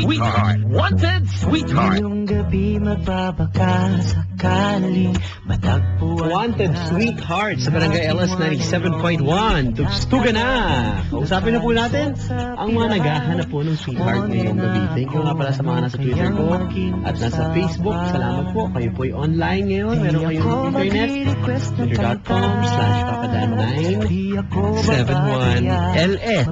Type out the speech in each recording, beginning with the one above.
sweetheart. Wanted sweetheart. Ngayong gabi magbabaka sakaling matagpuan. Wanted sweetheart sa Barangay LS 97.1. Tugstuga na! Usapin na po natin ang mga naghahanap po ng sweetheart ngayong gabi. Thank you nga pala sa mga nasa Twitter ko at nasa Facebook. Salamat po. Kayo po'y online ngayon. Meron kayong internet. Twitter.com/papadan971LS.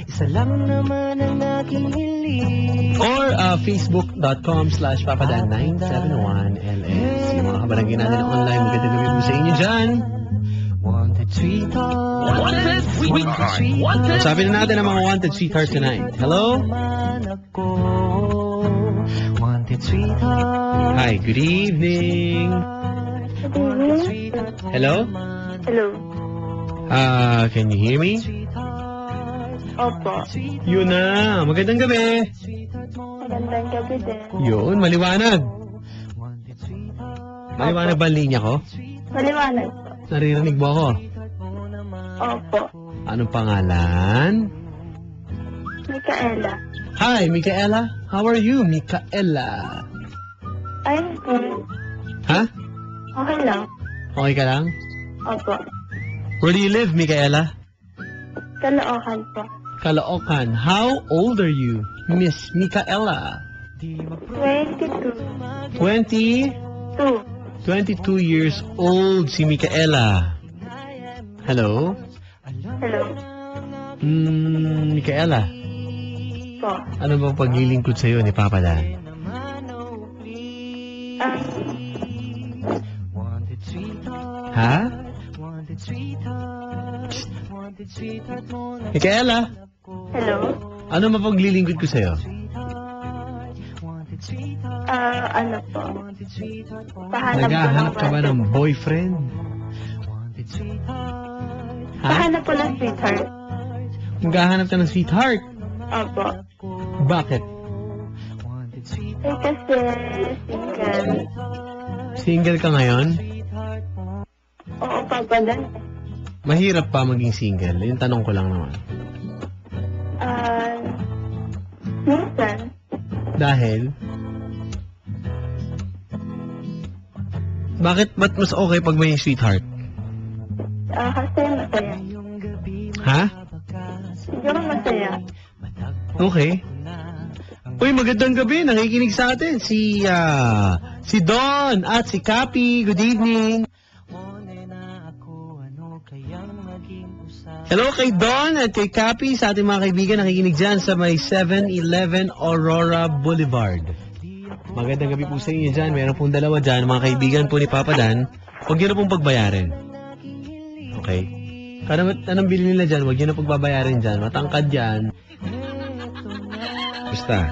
Isa lang naman ang aking hiling. Or Facebook.com/papadan971LS. Yung mga kabarangay natin online, magandang gabi po sa inyo dyan. Wanted sweetheart. Wanted sweetheart. Wanted. Sabi na natin ang mga wanted sweetheart tonight. Hello? Wanted sweetheart. Hi, good evening. Hello? Hello. Can you hear me? Opo. Yun na. Magandang gabi. Magandang gabi din. Yun, maliwanag. Maliwanag ba ang linya ko? Maliwanag po. Naririnig mo ako? Opo. Anong pangalan? Micaela. Hi, Micaela. How are you, Micaela? I'm good. Ha? Okay lang. Okay ka lang? Opo. Where do you live, Micaela? Kaloocan po. Caloocan. How old are you, Miss Micaela? 22. 22 years old si Micaela. Hello? Hello. Micaela, Po. ano bang paglilingkod sa'yo ni Papa Dan? Ha? Micaela, Hello. ano mapaglilingkod ko sa'yo? Ano po? Pahanap Naghahanap ka ba ng boyfriend? Ha? Pahanap po ng sweetheart. Naghahanap ka ng sweetheart? Opo. Bakit? Kasi single. Single ka ngayon? Oo, Papa Dan. Mahirap pa maging single? Yung tanong ko lang naman. Minsan. Dahil? Ba't mas okay pag may sweetheart? Kasi masaya. Ha? Siguro masaya. Okay. Uy, magandang gabi. Nakikinig sa atin si Don at si Cappy. Good evening. Hello kay Don at kay Cappy sa ating mga kaibigan nakikinig dyan sa may 711 Aurora Boulevard. Magandang gabi po sa inyo dyan. Meron pong dalawa dyan. Mga kaibigan po ni Papa Dan. Huwag nyo na pong pagbayarin. Okay? Anong bili nila dyan? Huwag nyo na pagbabayarin dyan. Matangkad dyan. Basta.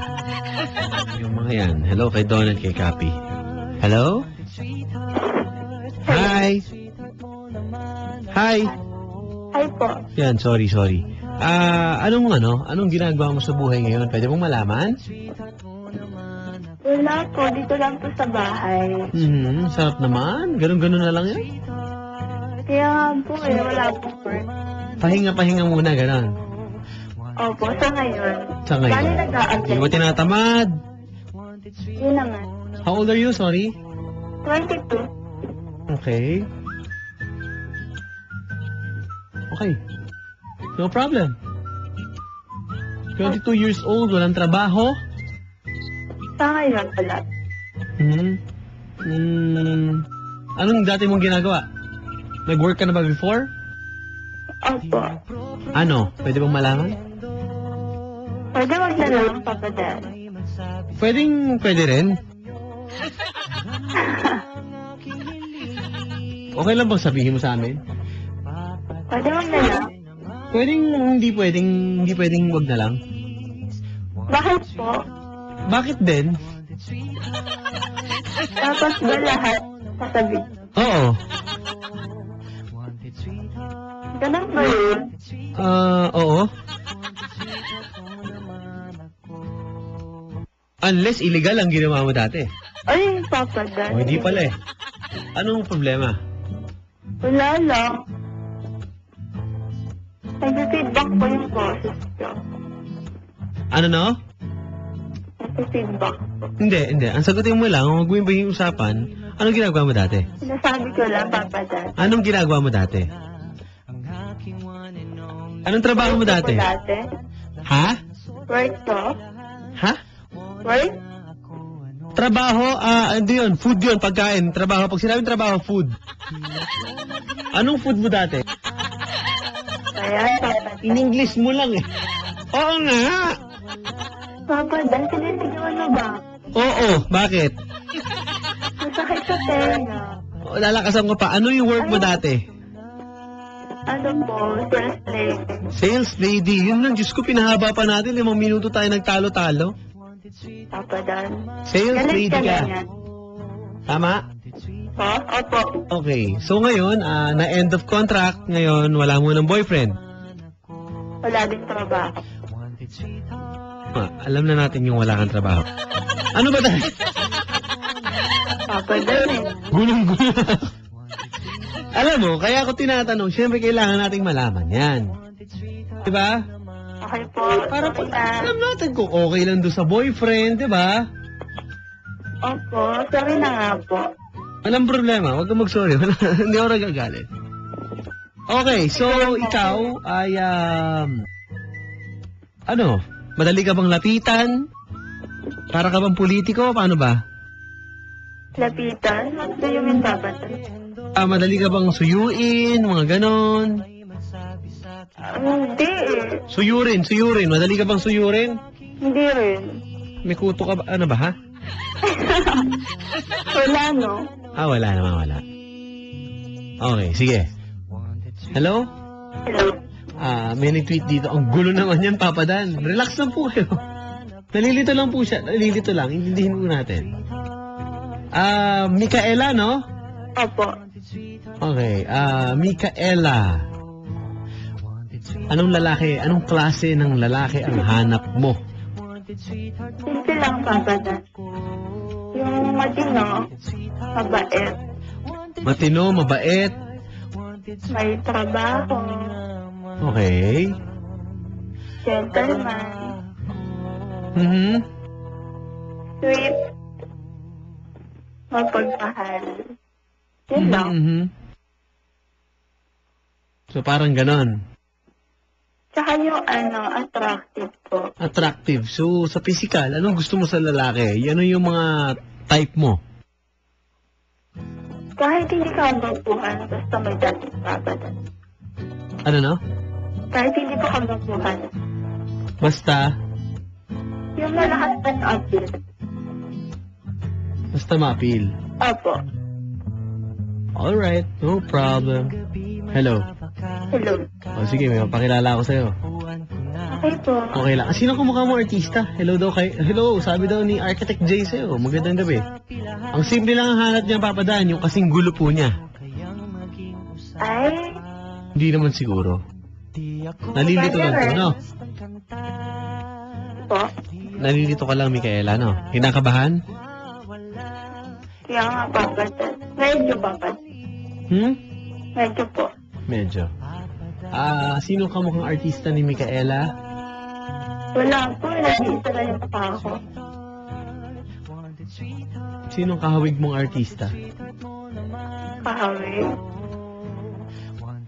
Yung mga yan. Hello kay Don at kay Cappy. Hello? Hi! Hi! Hi po. Yan, sorry. Anong ginagawa mo sa buhay ngayon? Pwede mong malaman? Wala po. Dito lang po sa bahay. Sarap naman. Ganun na lang yan. Kaya nga po wala po work. Pahinga muna, ganun. Opo, sa ngayon. Sa ngayon. Bali nag-a-apply. Hindi mo tinatamad. Yun naman. How old are you? Sorry? 22. Okay. Okay. No problem. 22 years old, walang trabaho. Sa ngayon, wala. Anong dati mong ginagawa? Nag-work ka na ba before? Opo. Ano? Pwede bang malaman? Pwede wag na lang, Papa Dan. Pwede rin. Okay lang bang sabihin mo sa amin? Pwede wag na lang. Hindi pwedeng wag na lang. Bakit po? Bakit din? Tapos ba lahat sasabi? Oo. Ganun ba yun? Oo. Unless illegal ang ginawa mo dati. Ay, Papa Dan. O, hindi pala eh. Anong problema? Wala lang. Nag-feedback po yung boses ko. Ano no? Feedback. Hindi. Ang sagutin mo lang, huwag mo yung usapan. Anong ginagawa mo dati? Sinasabi ko lang, Papa Dan. Anong ginagawa mo dati? Anong trabaho mo dati? Dati? Ha? Work to? Ha? Work? Trabaho, hindi yun. Food yun, pagkain. Trabaho. Pag sinabing trabaho, food. Anong food mo dati? Ayan, Papa Dan. In-English mo lang eh. Oo nga. Papa Dan, sinisigawan mo ba? Oo, bakit? Masakit sa tenga. O, lalakasan ko pa. Ano yung work mo dati? Ano po? Sales lady. Sales lady. Yun lang, Diyos ko, pinahaba pa natin. 5 minuto tayo nagtalo-talo. Papa Dan. Sales Galit lady ka ka. ganyan. Tama? Po? Opo. Okay. So ngayon, na end of contract, ngayon wala mo ng boyfriend. Wala din trabaho. Alam na natin yung wala kang trabaho. Ano ba tayo? Papa Dan eh. Gulong-gulo. Alam mo, kaya ako tinatanong, siyempre kailangan nating malaman yan. Diba? Okay po. Para Okay na. alam natin kung okay lang doon sa boyfriend, diba? Opo. Sorry na nga po. Walang problema, huwag kang mag-sorry. Hindi ako nagagalit. Okay, so ikaw ay, ano, madali ka bang lapitan? Para ka bang politiko? Paano ba? Lapitan? What do you mean, Papa Dan? Madali ka bang suyuin? Mga ganon? Hindi eh. Suyurin. Madali ka bang suyurin? Hindi rin. May kuto ka ba? Ano ba, ha? Wala, no? Wala naman, wala. Okay, sige. Hello? Hello? May nag-tweet dito. Ang gulo naman yan, Papa Dan. Relax lang po kayo. Nalilito lang po siya. Nalilito lang. Intindihin po natin. Micaela, no? Opo. Okay. Micaela. Anong lalaki, anong klase ng lalaki ang hanap mo? Simple lang, Papa Dan. Yung matino, mabait, Matino, mabait. may trabaho, Okay. gentleman, sweet, mapagmahal. Yun lang. So parang ganon. Tsaka yung attractive po. Attractive. So sa physical, anong gusto mo sa lalaki? Ano yung mga type mo? Kahit hindi ka magbuhan, basta may dating Papa Dan. Ano no? Kahit hindi pa ka magbuhan, Basta, yung malakas ng appeal. basta ma-appeal. Opo. Alright, no problem. Hello. Hello. Sige, may mapakilala ako sa'yo. Okay po. Okay lang. Sino kumukha mo artista? Hello daw kay... Hello, sabi daw ni Architect Jay sa'yo. Magandang gabi. Ang simple lang ang hanap niya, Papa Dan, yung kasing gulo po niya. Ay, Hindi naman siguro. Nalilito lang to, no? po. Nalilito ka lang, Micaela, no? Kinakabahan? Kaya nga, Papa Dan. Medyo, Papa Dan. Medyo po. Medyo. Sino ka mukhang artista ni Micaela? Wala po. Nag-iisa na yung pa ako. Sinong kahawig mong artista? Kahawin.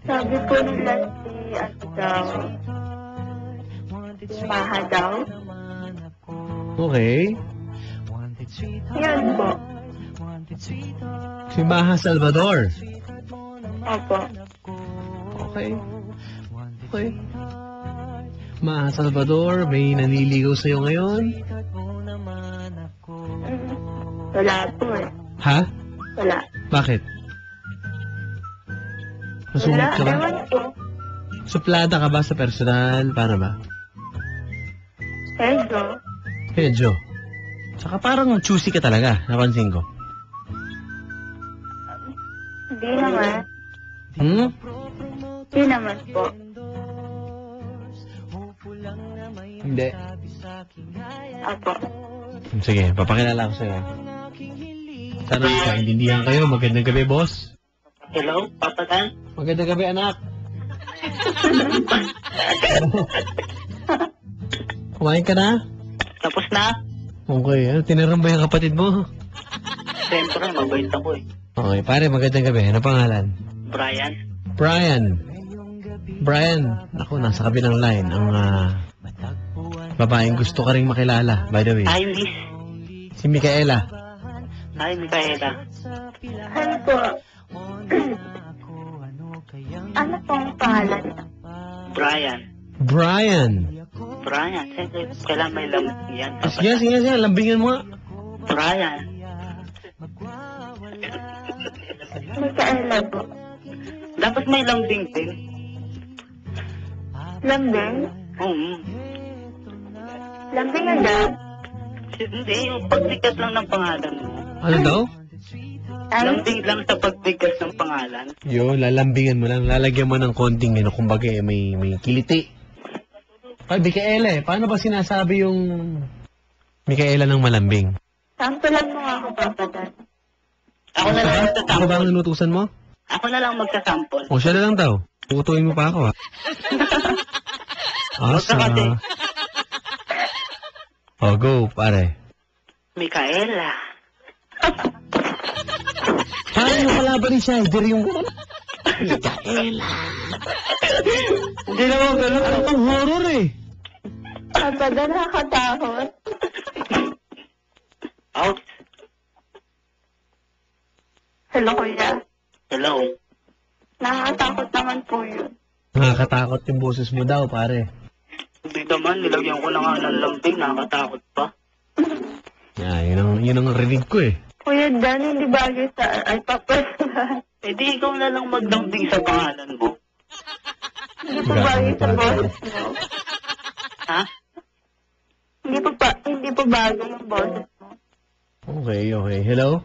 Sabi po nila si Maha daw. Okay. Yun po. Si Maha Salvador. Opo. Okay. Okay. Maha Salvador, may naniligaw sa'yo ngayon? Wala po eh. Ha? Wala. Bakit? Masungit ka ba? Ewan po. Suplada ka ba sa personal? Paano ba? Medyo. Medyo. Saka parang choosy ka talaga, napansin ko. Hindi naman. Hindi naman po. Hindi. Opo. Sige, papakilala ko sa'yo. Sana magkaintindihan kayo. Magandang gabi, boss. Hello, Papa Dan? Magandang gabi, anak. Kumain ka na? Tapos na? Okay, ano, tinirang ba yung kapatid mo? Siyempre, mabait ako eh. Okay, pare, magandang gabi. Ano pangalan? Brian? Brian. Brian, ako, nasa kabilang line. Ang babaeng gusto ka ring makilala, by the way. Hi, Miss. Si Micaela. Hi, Micaela. Ano po? Ano pong pangalan? Brian. Brian. Brian, siyempre, kailangan may lambing yan. Sige, lambingan mo nga. Brian. Micaela po. Dapat may lambing din. Lambing? Lambing agad? Hindi, yung pagbigat lang ng pangalan mo. Ano daw? Ay, Lambing lang sa pagbigat ng pangalan. Yun, lalambingan mo lang. Lalagyan mo ng konting, kumbaga, may kiliti. Ay, Micaela eh. Paano ba sinasabi yung Micaela ng malambing? sampulan mo nga ako, Papa Dan. Ako na lang Ako magsasampol. ba ang inutusan mo? Ako na lang magsasampol. O siya na lang daw. Tutuin mo pa ako, ha? Huwag ka kasi. O, go, pare. Micaela. Paano yung kalaban ni Shider yung... Hindi naman ganun. Ano pang horror eh? Papa Dan, nakakatakot. Out. Hello, kuya. Hello. Nakakatakot naman po yun. Nakakatakot yung boses mo daw, pare. Hindi naman, nilagyan ko na nga ng lambing. Nakakatakot pa. Yun ang rinig ko eh. Kuya Dan, hindi bagay sa... Ay, Papa Dan. Eh di ikaw na lang maglambing sa pangalan mo. Hindi po bagay sa boses mo. Ha? Hindi po bagay yung boses mo. Okay. Hello?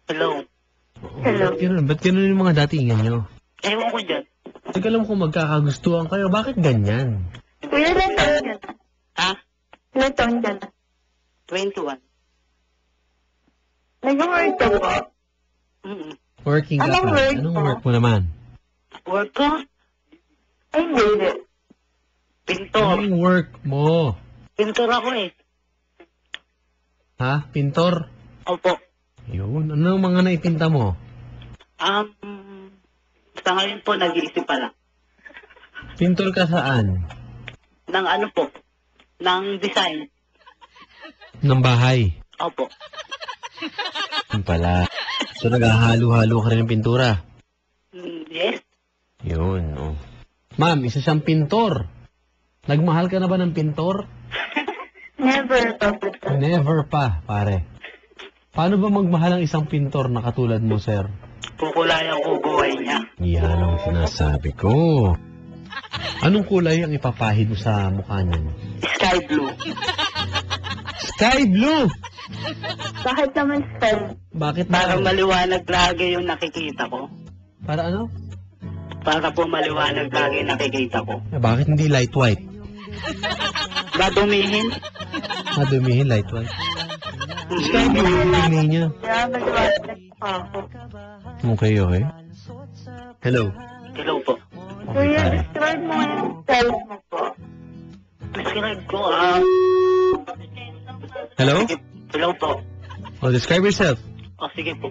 Hello. Hello. Ba't ganun yung mga datingan nyo? Ewan ko dyan. Hindi alam kung magkakagustuhan kayo. Bakit ganyan? Kuya, ilan taon ka na? Ha? Ilan taon ka na? 21. Nag-work ka po? Working ka Anong pa. work Anong mo? work mo naman? Work ko? Ay, hindi. Pintor. Anong work mo? Pintor ako eh. Ha? Pintor? Opo. Yun. Ano ang mga naipinta mo? Sa ngayon po, nag-iisip pa lang. Pintor ka saan? Ng ano po? Ng design. Ng bahay. Opo. Yun pala. So, naghahalo-halo ka rin ng pintura. Yes. Yun, oh. Ma'am, isa siyang pintor. Nagmahal ka na ba ng pintor? Never, Papa Dan. Never pa, pare. Paano ba magmahal ang isang pintor na katulad mo, sir? Kukulayan ko buhay niya. Yan ang sinasabi ko. Anong kulay ang ipapahid mo sa mukha niyan? Sky blue. Sky blue! Bakit naman spell? Bakit Para na? maliwanag lagi yung nakikita ko. Para ano? Para po maliwanag lagi yung nakikita ko. Bakit hindi light white? Madumihin. Madumihin light white. Sky blue yung tingin niya. Kaya maliwanag ako. Okay. Hello. Hello po. Okay, Kuya, pare. describe mo yung style mo po. Describe ko, Hello? Hello po. Oh, describe yourself. Sige po.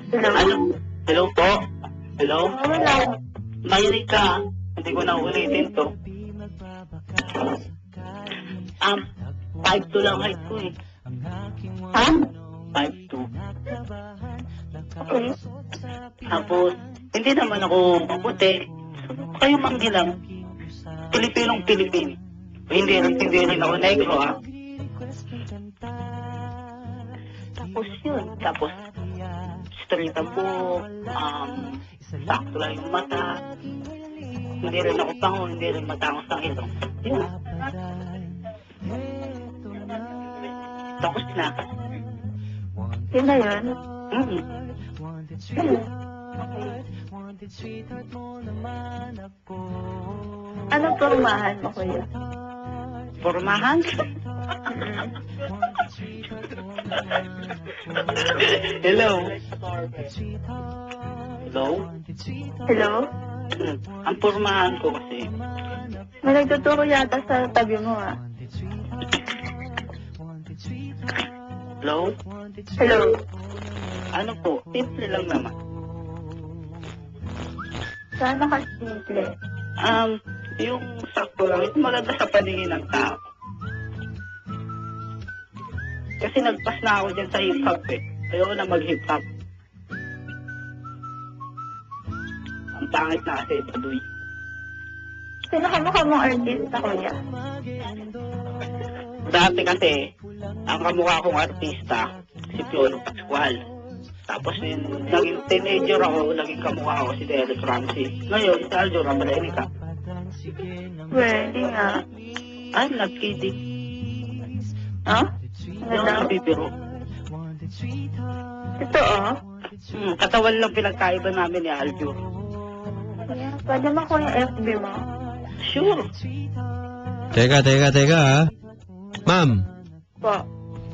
Hello? Ano? Hello po? Hello? Wala. Mahinig ka. Hindi ko na ulitin to. 5'2" lang height ko eh. Ha? 5'2". Okay. Tapos, hindi naman ako maputi. Kayo manggi lang. Pilipinong Pilipin. Hindi rin ako negro ha. Tapos yun. Tapos, straight ang buhok. Sakto lang yung mata. Hindi rin ako pango, hindi rin matangos ang ilong. Yun. Tapos na. Yun na yun. Anong pormahan mo, kuya? Formahan? Hello? Hello? Hello? Ang pormahan ko kasi, May nagtuturo yata sa tabi mo ah. hello? Hello. Ano po, simple lang naman. Sana ka simple. Yung sakto lang, ito maganda sa paningin ng tao. Kasi nagpas na ako dyan sa hip-hop eh. Ayoko na mag-hip-hop. Ang pangit na kasi ito, Duy. Sino kamukha mong artista, kuya? Dati kasi, ang kamukha kong artista, si Piolo Pascual. Tapos naging teenager ako, naging kamukha ko si Derek Ramsey. Ngayon, si Aljo Ramalenica. Pwede nga. I'm not kidding. Ha? Hindi ako nabibiro. Ito oh. Katawan lang pinagkaiba namin ni Aljo. Pwede mo ko yung FB mo? Sure. Teka ha. Ma'am, Po.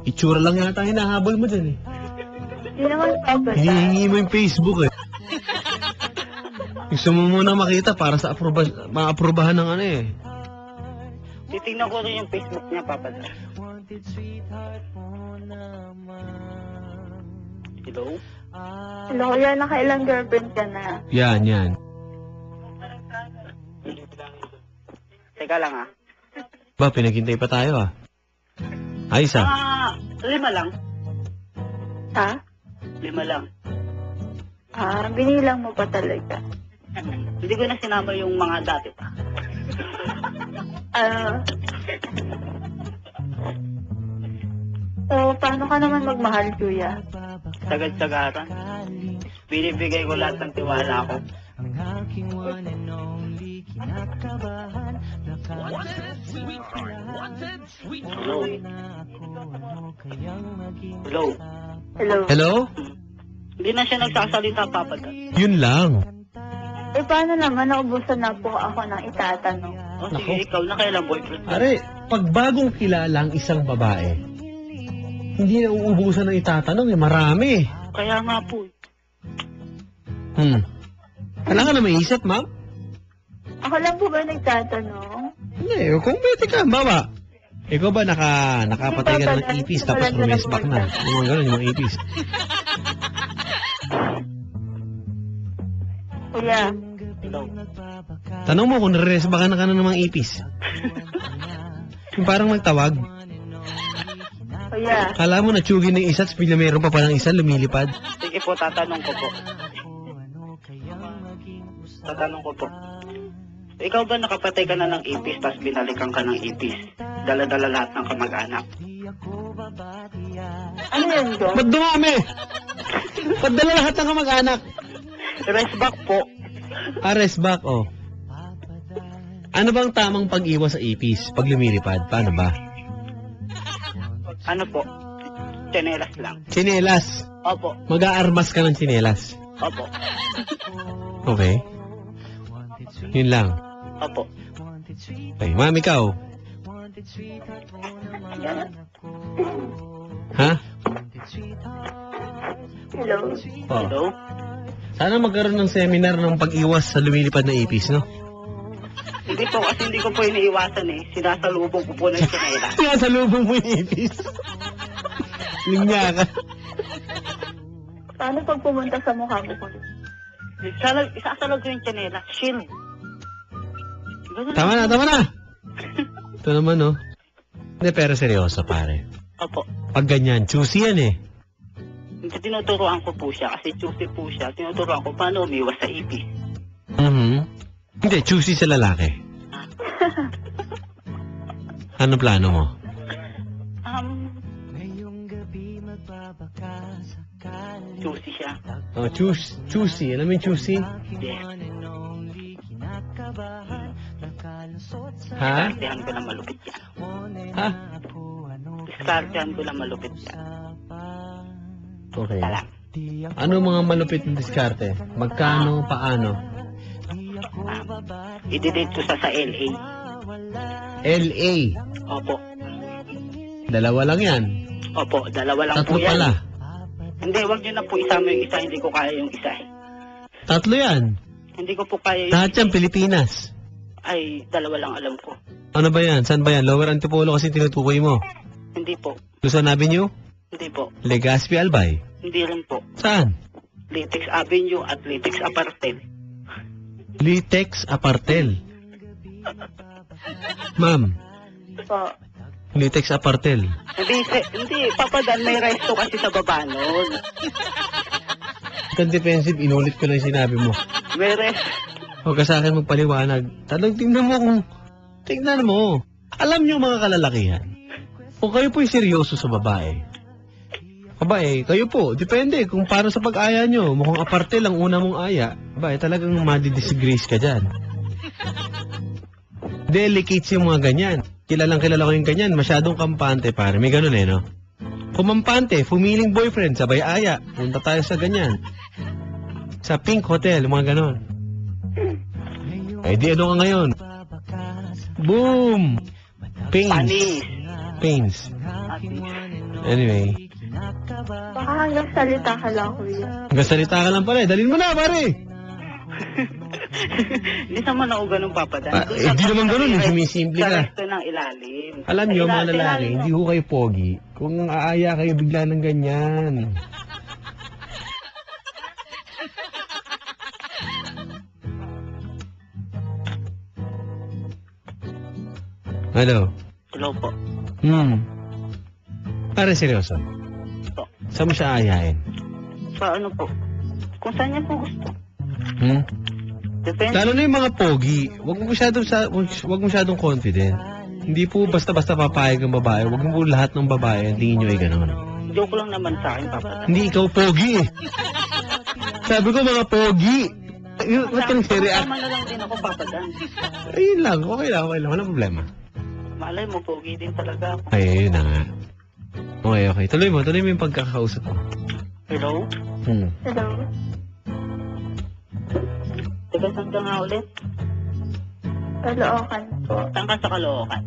itsura lang yata ang hinahabol mo dyan eh. Hindi naman papadad. Hinihingi mo yung Facebook eh. Gusto mo muna makita para sa maaprubahan ng ano eh. Titingnan ko rin yung Facebook niya, Papa. Hello? Hello, kuya, nakailang girlfriend ka na? Yan. Teka lang ah. Ba, pinaghintay pa tayo ah. Ayos ah. 5 lang. Ha? 5 lang. Binilang mo pa talaga. Hindi ko na sinama yung mga dati pa. So, paano ka naman magmahal, kuya? Sagad-sagaran. Binibigay ko lahat ng tiwala ko. Hello? Hello? Hello? Hello? Hindi na siya nagsasalita, Papa. Yun lang. Paano naman naubusan na po ako ng itatanong? O sige, ikaw na kailang boyfriend. Are, pag bagong kilala ang isang babae, hindi na uubusan ng itatanong eh. Marami eh. Kaya nga po. Kailangan na may isip, ma'am? Ako lang po ba nagtatanong? Hindi, kung pwede ka, baba. Ikaw ba nakapatay ka na ng ipis tapos rumes back na? Yung mga ganun, yung mga ipis. Kuya, Hello? Tanong mo kung nare-res back na ka ng mga ipis. Yung parang magtawag. kuya, Kala mo natsugi ng isa, tapos bigla meron pa palang isa, lumilipad. Sige po, tatanong ko po. Tatanong ko po. Ikaw ba nakapatay ka na ng ipis tapos binalikan ka ng ipis? Dala-dala lahat ng kamag-anak. ano yun, Jo? Ba't dumami? Padala lahat ng kamag-anak. Rest back po. Arrest back, oh. Ano bang tamang pag-iwas sa ipis pag lumilipad? Paano ba? Ano po? Tsinelas lang. Tsinelas. Opo. Mag-aarmas ka ng tsinelas. Opo. Okay. Yun lang. Opo. Okay, ma'am, ikaw. Ha? Hello? Oh. Hello? Sana magkaroon ng seminar ng pag-iwas sa lumilipad na ipis, no? Hindi po, kasi hindi ko po iniiwasan eh. Sinasalubong ko po ng tsinelas. Kaya sa lubong mo yung ipis. Linya ka. Paano pag pumunta sa mukha mo, kuya? Isasalog ko yung tsinelas. Shield. Ganun Tama na. Ito naman, no? Hindi, pero seryoso, pare. Opo. Pag ganyan, choosy yan eh. Tinuturoan ko po siya kasi choosy po siya. Tinuturoan ko paano umiwas sa ipis. Hindi, choosy sa lalaki. Ano plano mo? Choosy siya. Oh, choosy. Alam mo yung choosy? Yes. Ha? Diskartehan ko na malupit yan. Ha? Diskartehan ko na malupit yan. Okay. Talang. Ano mga malupit na diskarte? Magkano, paano? I-delete ko sa LA. LA. Opo. Dalawa lang yan. Opo, dalawa lang Tatlo po yan. pala. Hindi, wag niyo na po isama yung isa. Hindi ko kaya yung isa. Tatlo yan. Hindi ko po kaya Lahat yan, Pilipinas. Ay, dalawa lang alam ko. Ano ba yan? Saan ba yan? Lower Antipolo kasi tinutukoy mo. Hindi po. Luzon Avenue? Hindi po. Legazpi Albay? Hindi rin po. Saan? Litex Avenue at Litex Apartel. Litex Apartel. Ma'am, Po. Litex Apartel. Hindi. Papa Dan, may resto kasi sa baba nun. Ikaw defensive, inulit ko lang yung sinabi mo. May resto. Huwag ka sa akin magpaliwanag. Talagang tingnan mo. Alam niyo mga kalalakihan, kung kayo po'y seryoso sa babae, kayo po, depende kung para sa pag-aya nyo. Mukhang aparte lang una mong aya, talagang madi-disgrace ka dyan. Delicates yung mga ganyan. Kilala ko yung ganyan, masyadong kampante pare. May ganun no? Kumampante, fumiling boyfriend, sabay aya. Punta tayo sa ganyan. Sa Pink Hotel, mga ganun. Ay di ano ka ngayon? Boom! Panis. Pains. Anyway. Baka hanggang salita ka lang, kuya. Hanggang salita ka lang pala. Dalhin mo na, pare. Hindi naman ako ganun, Papa Dan. Di naman ganun. Sumisimple Sa ka. resto ng ilalim. Alam nyo, mga Ilalim. lalaki, hindi ho kayo pogi. Kung aaya kayo bigla ng ganyan. Hello? Hello po. Pare, seryoso. Po. Saan mo siya aayain? Sa ano po? Kung saan niya po gusto. Depende. Lalo na yung mga pogi, wag mo masyadong confident. Hindi po basta-basta papayag ang babae. Wag mo po lahat ng babae ang tingin nyo ay gano'n. Joke lang naman sa akin, Papa Dan. Hindi ikaw pogi eh. Sabi ko mga pogi. Ba't ka nag-react? Tama na lang din ako, Papa Dan. Ayun lang, okay lang. Walang problema. Malay mo, pogi din talaga ako. Ay, yun na nga. Okay. Tuloy mo yung pagkakausap mo. Hello? Hello. Teka, saan ka nga ulit? Kaloocan po. Saan ka sa Caloocan?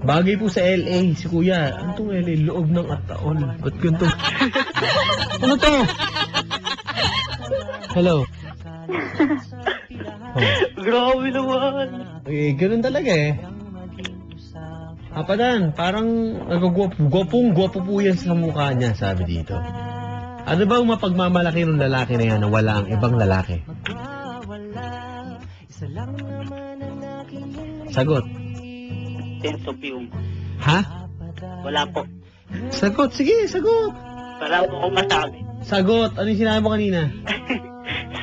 Bagay po sa LA, si Kuya. Ano tong LA? Loob ng ataol. Ba't ganito? Ano to? Hello? Grabe naman. Ganun talaga eh. Papadan, parang gwapong-gwapo po yan sa mukha niya, sabi dito. Ano ba ang mapagmamalaki ng lalaki na yan na wala ang ibang lalaki? Sagot. Sense of humor. Ha? Wala po. Sagot, sige, sagot. Wala po akong masabi. Sagot, ano yung sinabi mo kanina?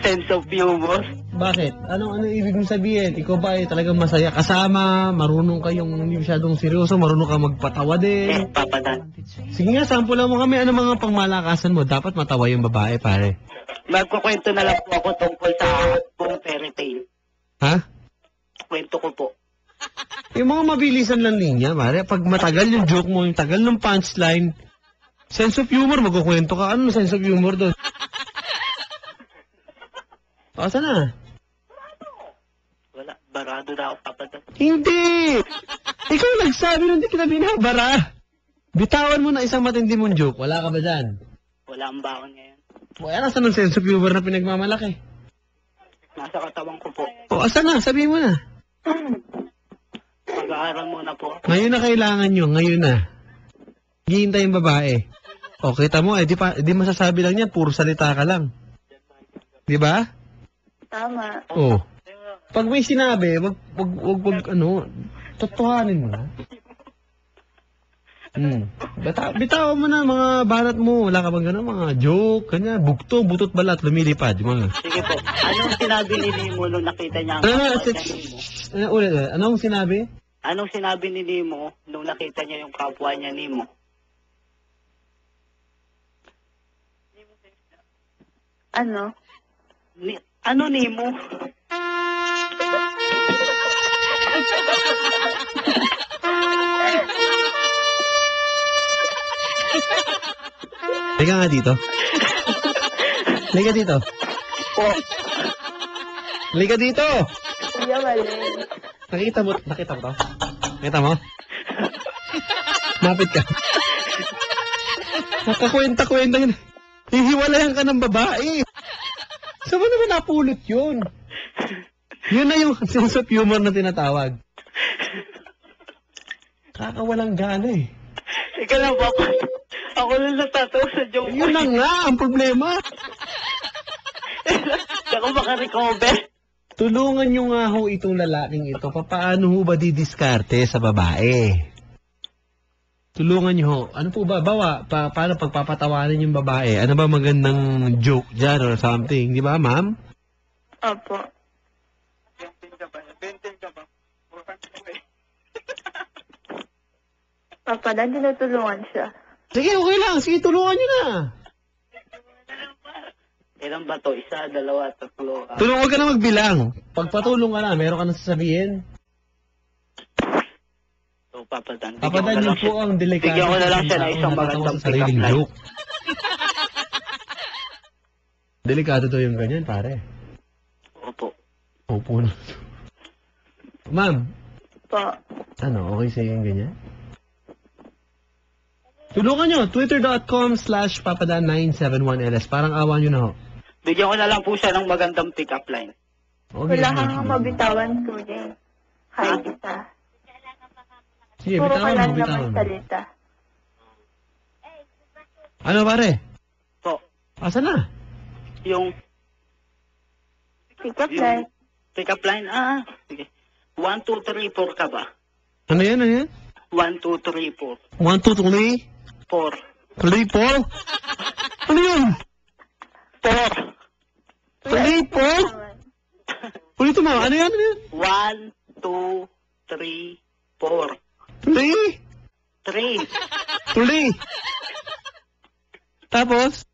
Sense of humor. Bakit? Ano ibig mong sabihin? Ikaw ba ay talagang masaya kasama? Marunong kayong hindi masyadong seryoso? Marunong ka magpatawa din? Papa Dan. Sige nga, sample mo kami. Ano mga pangmalakasan mo? Dapat matawa yung babae, pare. Magkukwento na lang po ako tungkol sa buong fairy tale. Ha? Kwento ko po. Yung mga mabilisan lang niya, pare. Pag matagal yung joke mo, yung tagal ng punchline, sense of humor, magkukwento ka. Ano sense of humor doon? Asa na? Wala. Barado na ako, Papa Dan. Hindi! Ikaw nagsabi na hindi kita binabara. Bitawan mo na isang matindi mong joke. Wala ka ba dyan? Wala ang baon ngayon. Wala na saan ang sense of humor na pinagmamalaki. Nasa katawan ko po. O, asa na? Sabihin mo na. Mag-aaral muna po. Ngayon na kailangan nyo. Ngayon na. Hihintay yung babae. O, kita mo, di masasabi lang yan. Puro salita ka lang. Di ba? Tama. O. Pag may sinabi, wag, totohanin mo na. Bitawan mo na mga banat mo. Wala ka bang gano'n? Mga joke, kanya, bugto, butot balat, lumilipad. Yung mga. Sige po. Anong sinabi ni Nemo nung nakita niya ang Ano, kapwa niya Nemo? ulit. Anong sinabi? Anong sinabi ni Nemo nung nakita niya yung kapwa niya Nemo? Ano? Ano Nemo? Liga nga dito. Liga dito. Po. Liga dito! Kuya, mali. Nakita mo to? Nakita mo? Mapit ka. Nakakwenta-kwenta yun. Hihiwalayan ka ng babae. Saan mo naman napulot yun? Yun na yung sense of humor na tinatawag. Kakawalang gana eh. Ika lang, Papa. Ako lang natatawa sa joke. Yun na nga ang problema. Hindi ako makarecover. Tulungan nyo nga ho itong lalaking ito. Paano ho ba didiskarte sa babae? Tulungan nyo ho. Ano po ba? Paano pagpapatawanan yung babae? Ano ba magandang joke dyan or something? Di ba, ma'am? Opo. Papa Dan, tinutulungan siya. Sige, okay lang. Sige, tulungan nyo na. Ilan ba to? Isa, dalawa, tatlo. Tulungan ka na magbilang. Pagpatulong ka na, meron ka na sasabihin. So, Papa Dan. Papadan niyo po ang delikado. Bigyan ko na lang siya na isang magandang sa sariling pick-up line. joke. Delikado to yung ganyan, pare. Opo. Opo na. Ma'am, Po. ano, okay sa'yo yung ganyan? Tulungan nyo, twitter.com/papadan971ls. Parang awa nyo na ho. Bigyan ko na lang po siya ng magandang pick-up line. Okay. Wala kang mabitawan, Kuya. Hi, kita. Sige, Puro ka bitawan lang mo, naman bitawan mo. salita. Ano pare? Po. Asa na? Yung Pick up line. pick-up line, sige. 1, 2, 3, 4 ka ba? Ano yan, ano yan? 1, 2, 3, 4. 1, 2, 3? 4. 3, 4? Ano yun? 4. 3, 4? Ulit mo, ano yan? Ano yan? 1, 2, 3, 4. 3? 3. 3? Tapos?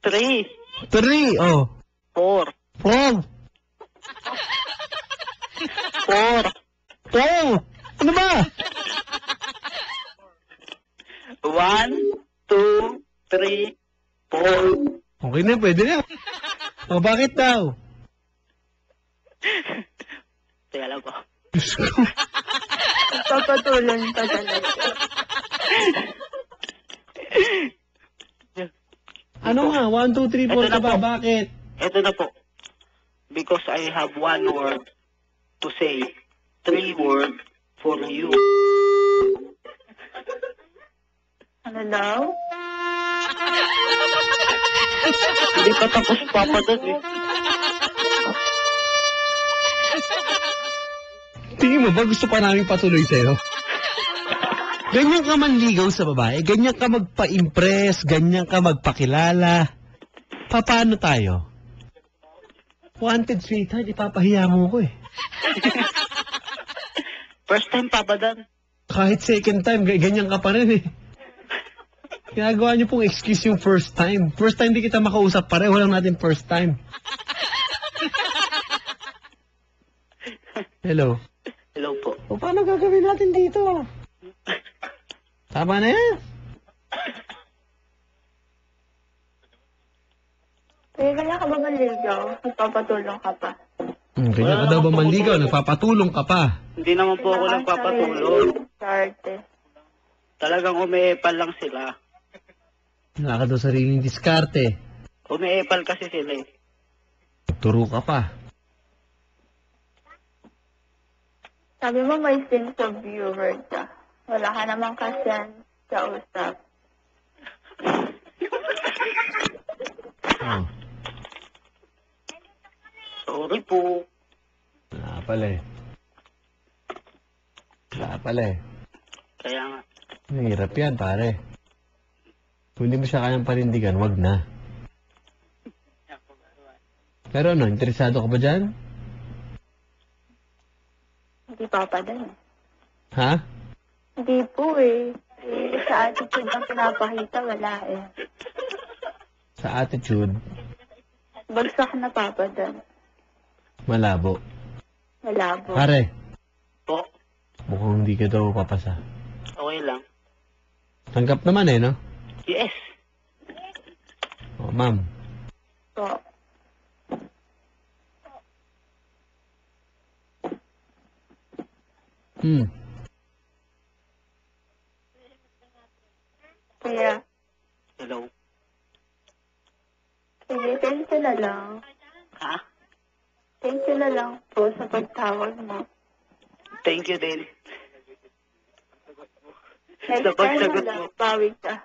3. 3, oh. 4. 4. 4. 4. Ano ba? 1, 2, 3, 4. Okay na, pwede na. O, bakit daw? Teka lang po. Diyos ko. Papatulong pa talaga. Ano nga? 1, 2, 3, 4 Ito ka na ba? po. Bakit? Ito na po. Because I have one word to say. 3 words for you. Ano daw? Hindi pa tapos Papa Dan eh. Tingin mo ba gusto pa namin patuloy sa'yo? Ganyan ka manligaw sa babae, ganyan ka magpa-impress, ganyan ka magpakilala. Paano tayo? Wanted sweetheart, ipapahiya mo ko eh. First time Papa Dan. Kahit second time, ganyan ka pa rin eh. Ginagawa niyo pong excuse yung first time. First time di kita makausap, pareho lang natin first time. Hello. Hello po. O paano gagawin natin dito? Tama na yan. Kaya ganyan ka ba maligaw? Magpapatulong ka pa. Ganyan ka daw ba manligaw? Nagpapatulong ka pa. Hindi naman po ako nagpapatulog. Starte. Talagang umiepal lang sila. Wala ka daw sariling diskarte. Umiepal kasi sila eh. Turo ka pa. Sabi mo may sense of humor ka. Wala ka naman kasi sa usap. Oh. Sorry po. Wala pala eh. Wala pala eh. Kaya nga. Mahirap yan, pare. Kung hindi mo siya kayang panindigan, wag na. Pero ano, interesado ka ba dyan? Hindi Papa Dan. Ha? Hindi po eh. Sa attitude ang pinapakita, wala eh. Sa attitude, Bagsak na Papa Dan. malabo. Wala po. Pare, Po. mukhang hindi ka daw papasa. Okay lang. Tanggap naman eh, no? Yes. O, ma'am. Po. Kaya, Hello. sige, ganito na lang. pagtawag mo. Thank you din. Next Sa time pagsagot na mo. lang, bawi ka.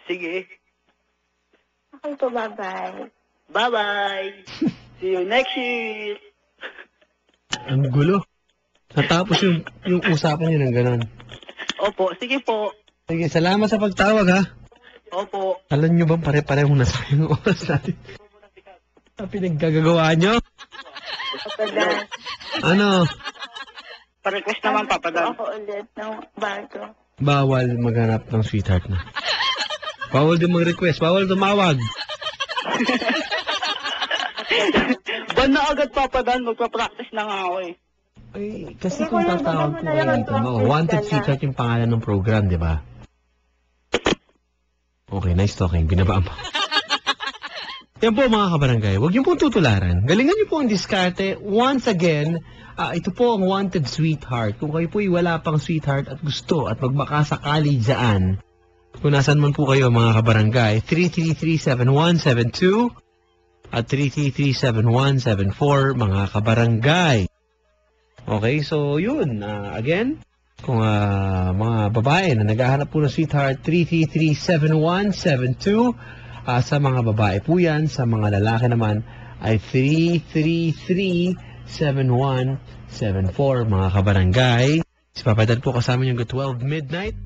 Sige. Okay po, bye-bye. Bye-bye. See you next year. Ang gulo. Natapos yung usapan nyo ng ganon. Opo, sige po. Sige, salamat sa pagtawag ha. Opo. Alam nyo bang pare-parehong nasayang oras natin? Ang pinaggagawa nyo? Papadan. Ano? Pa-request naman, Papa Dan. Ako ulit ng bago. Bawal maghanap ng sweetheart na. Bawal din mag-request. Bawal tumawag. Ban na agad, Papa Dan. Magpa-practice na nga ako eh. Ay, kasi Sige, kung kuya, tatawag bigyan mo po na kayo lang dito, ang no? practice Wanted ka na. sweetheart yung pangalan ng program, di ba? Okay, nice talking. Binabaan pa. Yan po mga kabarangay, huwag niyo pong tutularan. Galingan niyo po ang diskarte. Once again, ito po ang wanted sweetheart. Kung kayo po'y wala pang sweetheart at gusto at magbakasakali dyan, kung nasan man po kayo mga kabarangay, 333-7172 at 333-7174 mga kabarangay. Okay, so yun. Again, kung mga babae na naghahanap po ng sweetheart, 333-7172. Sa mga babae po yan, sa mga lalaki naman ay 333-7174 mga kabarangay. Si Papa Dan po kasama yung 12 midnight.